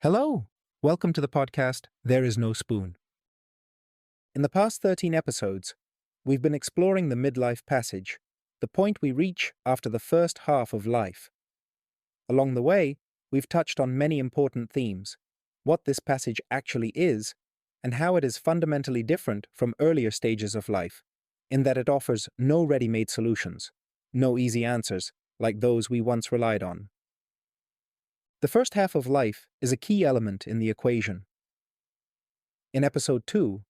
Hello! Welcome to the podcast, There Is No Spoon. In the past 13 episodes, we've been exploring the midlife passage, the point we reach after the first half of life. Along the way, we've touched on many important themes, what this passage actually is, and how it is fundamentally different from earlier stages of life, in that it offers no ready-made solutions, no easy answers like those we once relied on. The first half of life is a key element in the equation. In episode 2,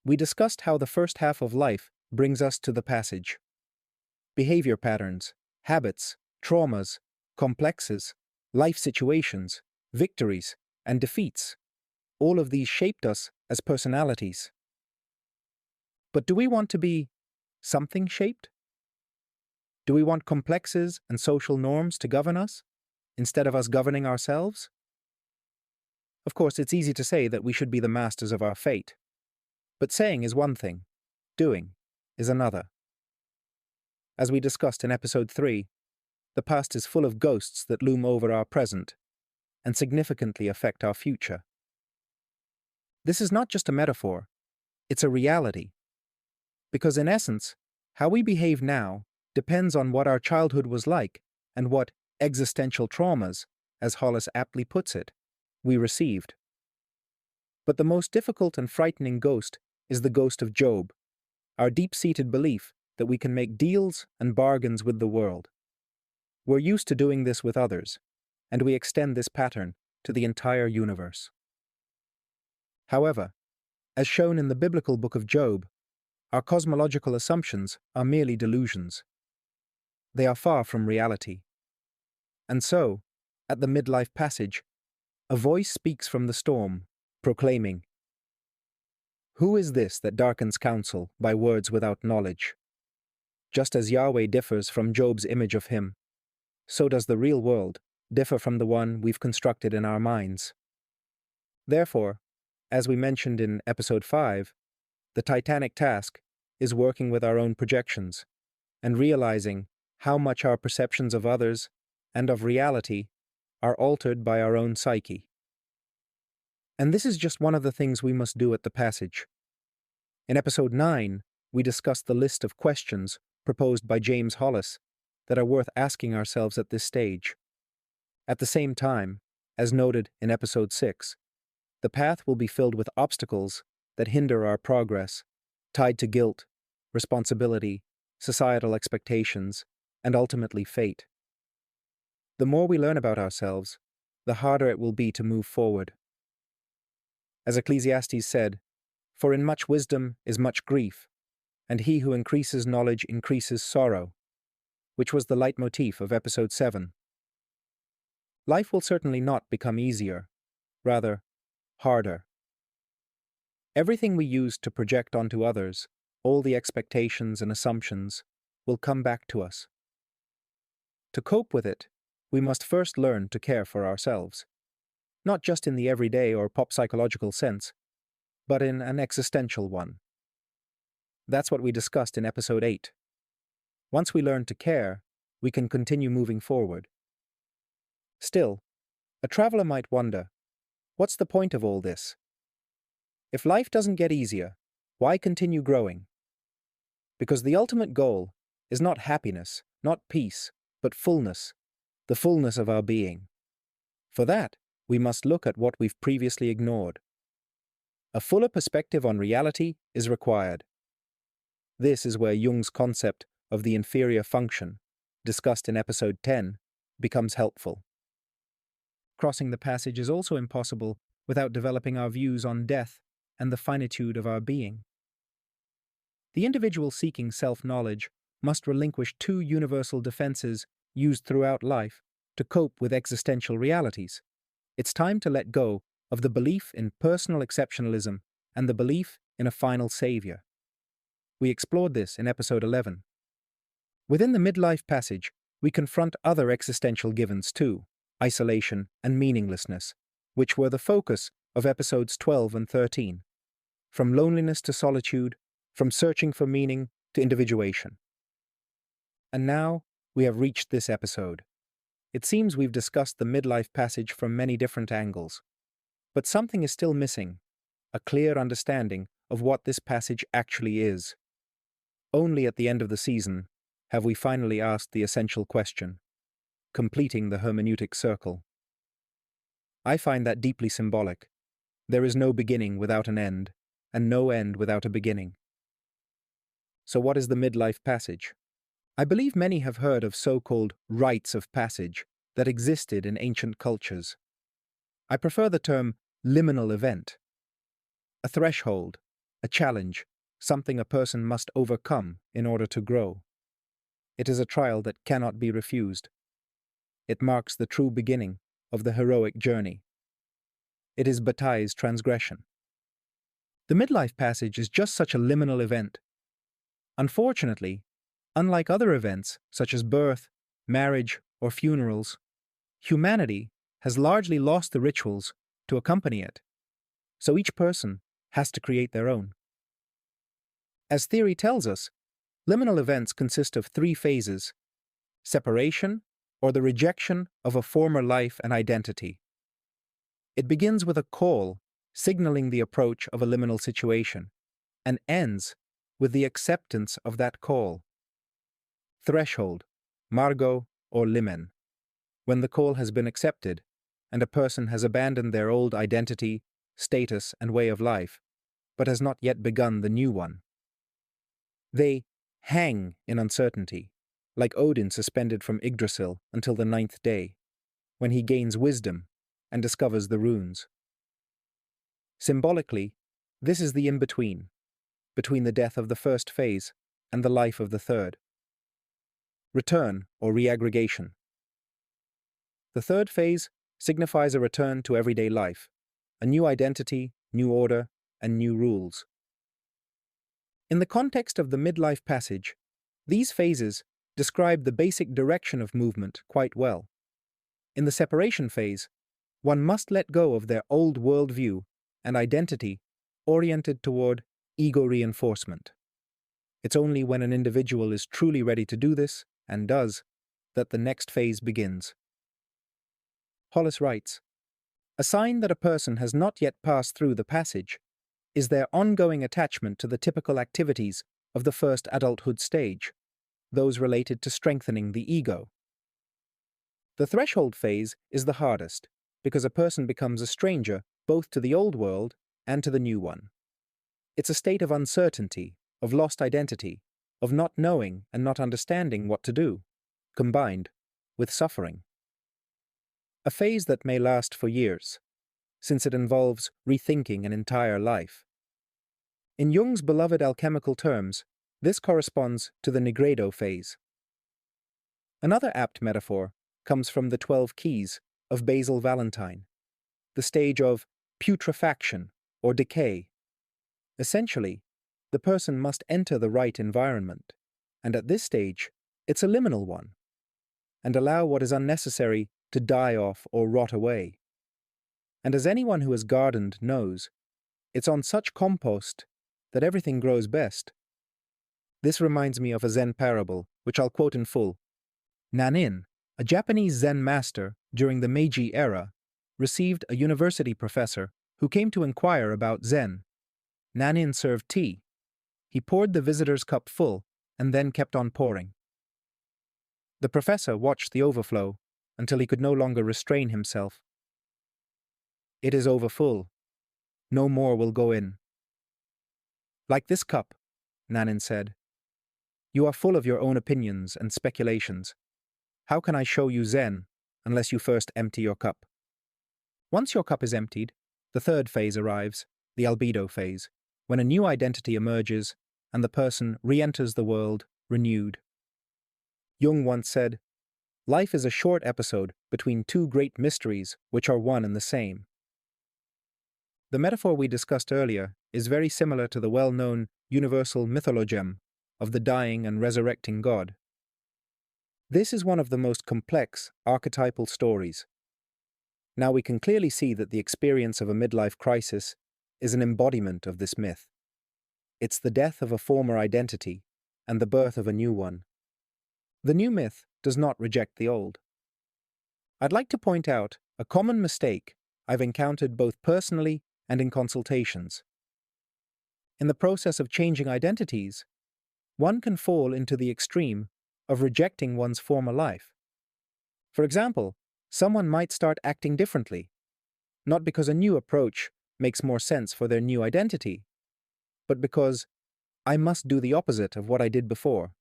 we discussed how the first half of life brings us to the passage. Behavior patterns, habits, traumas, complexes, life situations, victories, and defeats. All of these shaped us as personalities. But do we want to be something shaped? Do we want complexes and social norms to govern us, instead of us governing ourselves? Of course, it's easy to say that we should be the masters of our fate. But saying is one thing, doing is another. As we discussed in episode 3, the past is full of ghosts that loom over our present and significantly affect our future. This is not just a metaphor, it's a reality. Because in essence, how we behave now depends on what our childhood was like and what existential traumas, as Hollis aptly puts it, we received. But the most difficult and frightening ghost is the ghost of Job, our deep-seated belief that we can make deals and bargains with the world. We're used to doing this with others, and we extend this pattern to the entire universe. However, as shown in the biblical book of Job, our cosmological assumptions are merely delusions. They are far from reality. And so, at the midlife passage, a voice speaks from the storm, proclaiming, "Who is this that darkens counsel by words without knowledge? Just as Yahweh differs from Job's image of him, so does the real world differ from the one we've constructed in our minds." Therefore, as we mentioned in episode 5, the titanic task is working with our own projections and realizing how much our perceptions of others and of reality are altered by our own psyche. And this is just one of the things we must do at the passage. In episode 9, we discussed the list of questions proposed by James Hollis that are worth asking ourselves at this stage. At the same time, as noted in episode 6, the path will be filled with obstacles that hinder our progress, tied to guilt, responsibility, societal expectations, and ultimately fate. The more we learn about ourselves, the harder it will be to move forward. As Ecclesiastes said, "For in much wisdom is much grief, and he who increases knowledge increases sorrow," which was the leitmotif of episode 7. Life will certainly not become easier, rather, harder. Everything we use to project onto others, all the expectations and assumptions, will come back to us. To cope with it, we must first learn to care for ourselves, not just in the everyday or pop psychological sense, but in an existential one. That's what we discussed in episode 8. Once we learn to care, we can continue moving forward. Still, a traveler might wonder, what's the point of all this? If life doesn't get easier, why continue growing? Because the ultimate goal is not happiness, not peace, but fullness, the fullness of our being. For that, we must look at what we've previously ignored. A fuller perspective on reality is required. This is where Jung's concept of the inferior function, discussed in episode 10, becomes helpful. Crossing the passage is also impossible without developing our views on death and the finitude of our being. The individual seeking self-knowledge must relinquish two universal defenses used throughout life to cope with existential realities. It's time to let go of the belief in personal exceptionalism and the belief in a final savior. We explored this in episode 11. Within the midlife passage, we confront other existential givens too, isolation and meaninglessness, which were the focus of episodes 12 and 13. From loneliness to solitude, from searching for meaning to individuation. And now, we have reached this episode. It seems we've discussed the midlife passage from many different angles, But something is still missing, a clear understanding of what this passage actually is. Only at the end of the season have we finally asked the essential question, completing the hermeneutic circle. I find that deeply symbolic. There is no beginning without an end, and no end without a beginning. So what is the midlife passage? I believe many have heard of so-called rites of passage that existed in ancient cultures. I prefer the term liminal event. A threshold, a challenge, something a person must overcome in order to grow. It is a trial that cannot be refused. It marks the true beginning of the heroic journey. It is Bataille's transgression. The midlife passage is just such a liminal event. Unfortunately, unlike other events such as birth, marriage, or funerals, humanity has largely lost the rituals to accompany it, so each person has to create their own. As theory tells us, liminal events consist of 3 phases: separation, or the rejection of a former life and identity. It begins with a call, signaling the approach of a liminal situation, and ends with the acceptance of that call. Threshold, Margot or Limen, when the call has been accepted and a person has abandoned their old identity, status, and way of life, but has not yet begun the new one. They hang in uncertainty, like Odin suspended from Yggdrasil until the 9th day, when he gains wisdom and discovers the runes. Symbolically, this is the in-between, between the death of the first phase and the life of the third. Return or reaggregation. The third phase signifies a return to everyday life, a new identity, new order, and new rules. In the context of the midlife passage, these phases describe the basic direction of movement quite well. In the separation phase, one must let go of their old worldview and identity oriented toward ego reinforcement. It's only when an individual is truly ready to do this, and does, that the next phase begins. Hollis writes, "A sign that a person has not yet passed through the passage is their ongoing attachment to the typical activities of the first adulthood stage, those related to strengthening the ego. The threshold phase is the hardest, because a person becomes a stranger both to the old world and to the new one. It's a state of uncertainty, of lost identity, of not knowing and not understanding what to do, combined with suffering. A phase that may last for years, since it involves rethinking an entire life. In Jung's beloved alchemical terms, this corresponds to the nigredo phase. Another apt metaphor comes from the 12 keys of Basil Valentine, the stage of putrefaction or decay. Essentially, the person must enter the right environment, and at this stage, it's a liminal one, and allow what is unnecessary to die off or rot away. And as anyone who has gardened knows, it's on such compost that everything grows best. This reminds me of a Zen parable, which I'll quote in full. Nanin, a Japanese Zen master during the Meiji era, received a university professor who came to inquire about Zen. Nanin served tea. He poured the visitor's cup full and then kept on pouring. The professor watched the overflow until he could no longer restrain himself. "It is overfull. No more will go in." "Like this cup," Nanin said. "You are full of your own opinions and speculations. How can I show you Zen unless you first empty your cup?" Once your cup is emptied, the third phase arrives, the albedo phase, when a new identity emerges and the person re-enters the world renewed. Jung once said, "Life is a short episode between 2 great mysteries which are one and the same." The metaphor we discussed earlier is very similar to the well-known universal mythologem of the dying and resurrecting God. This is one of the most complex archetypal stories. Now we can clearly see that the experience of a midlife crisis is an embodiment of this myth. It's the death of a former identity and the birth of a new one. The new myth does not reject the old. I'd like to point out a common mistake I've encountered both personally and in consultations. In the process of changing identities, one can fall into the extreme of rejecting one's former life. For example, someone might start acting differently, not because a new approach makes more sense for their new identity, but because I must do the opposite of what I did before.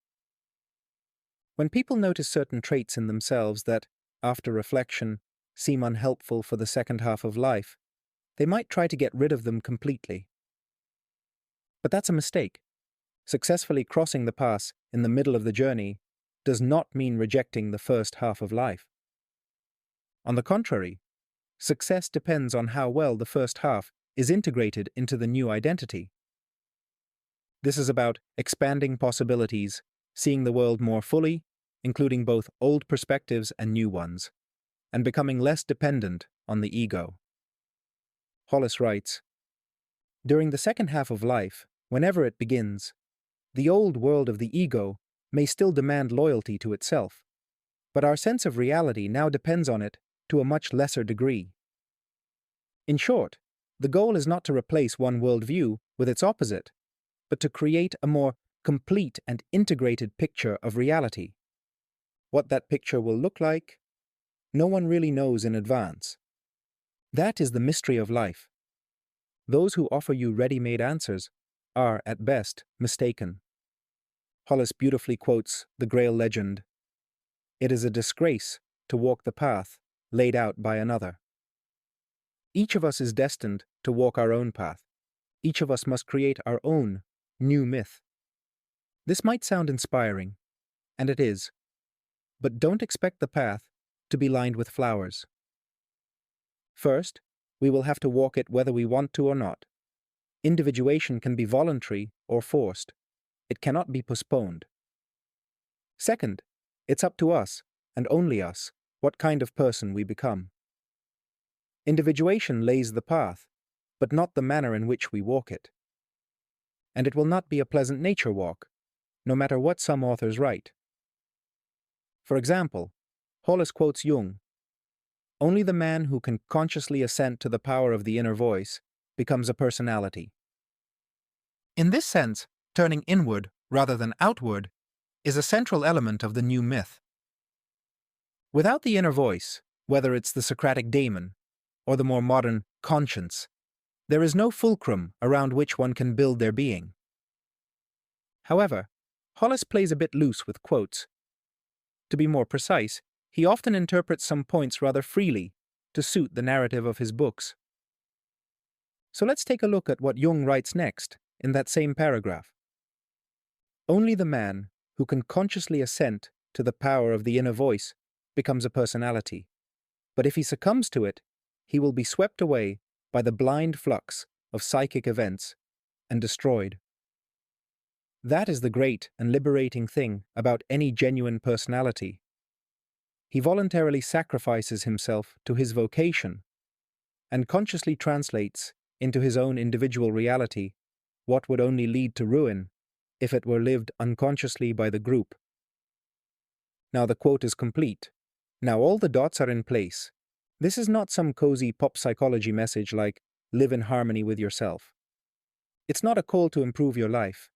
When people notice certain traits in themselves that, after reflection, seem unhelpful for the second half of life, they might try to get rid of them completely. But that's a mistake. Successfully crossing the pass in the middle of the journey does not mean rejecting the first half of life. On the contrary, success depends on how well the first half is integrated into the new identity. This is about expanding possibilities, seeing the world more fully, including both old perspectives and new ones, and becoming less dependent on the ego. Hollis writes, "During the second half of life, whenever it begins, the old world of the ego may still demand loyalty to itself, but our sense of reality now depends on it to a much lesser degree. In short, the goal is not to replace one worldview with its opposite, but to create a more complete and integrated picture of reality. What that picture will look like, no one really knows in advance. That is the mystery of life. Those who offer you ready-made answers are, at best, mistaken." Hollis beautifully quotes the Grail legend, "It is a disgrace to walk the path laid out by another." Each of us is destined to walk our own path. Each of us must create our own new myth. This might sound inspiring, and it is, but don't expect the path to be lined with flowers. First, we will have to walk it whether we want to or not. Individuation can be voluntary or forced. It cannot be postponed. Second, it's up to us, and only us, what kind of person we become. Individuation lays the path, but not the manner in which we walk it. And it will not be a pleasant nature walk, no matter what some authors write. For example, Hollis quotes Jung, "Only the man who can consciously assent to the power of the inner voice becomes a personality." In this sense, turning inward rather than outward is a central element of the new myth. Without the inner voice, whether it's the Socratic daemon or the more modern conscience, there is no fulcrum around which one can build their being. However, Hollis plays a bit loose with quotes. To be more precise, he often interprets some points rather freely to suit the narrative of his books. So let's take a look at what Jung writes next in that same paragraph. "Only the man who can consciously assent to the power of the inner voice becomes a personality. But if he succumbs to it, he will be swept away by the blind flux of psychic events and destroyed." That is the great and liberating thing about any genuine personality. He voluntarily sacrifices himself to his vocation and consciously translates into his own individual reality what would only lead to ruin if it were lived unconsciously by the group. Now the quote is complete. Now all the dots are in place. This is not some cozy pop psychology message like live in harmony with yourself. It's not a call to improve your life.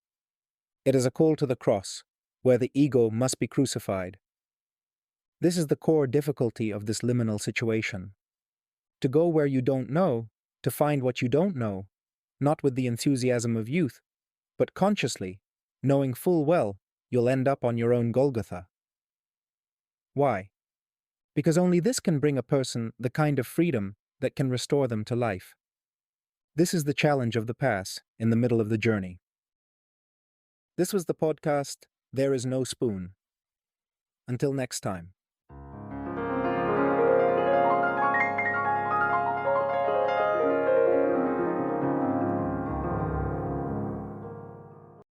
It is a call to the cross, where the ego must be crucified. This is the core difficulty of this liminal situation. To go where you don't know, to find what you don't know, not with the enthusiasm of youth, but consciously, knowing full well you'll end up on your own Golgotha. Why? Because only this can bring a person the kind of freedom that can restore them to life. This is the challenge of the pass in the middle of the journey. This was the podcast, There Is No Spoon. Until next time.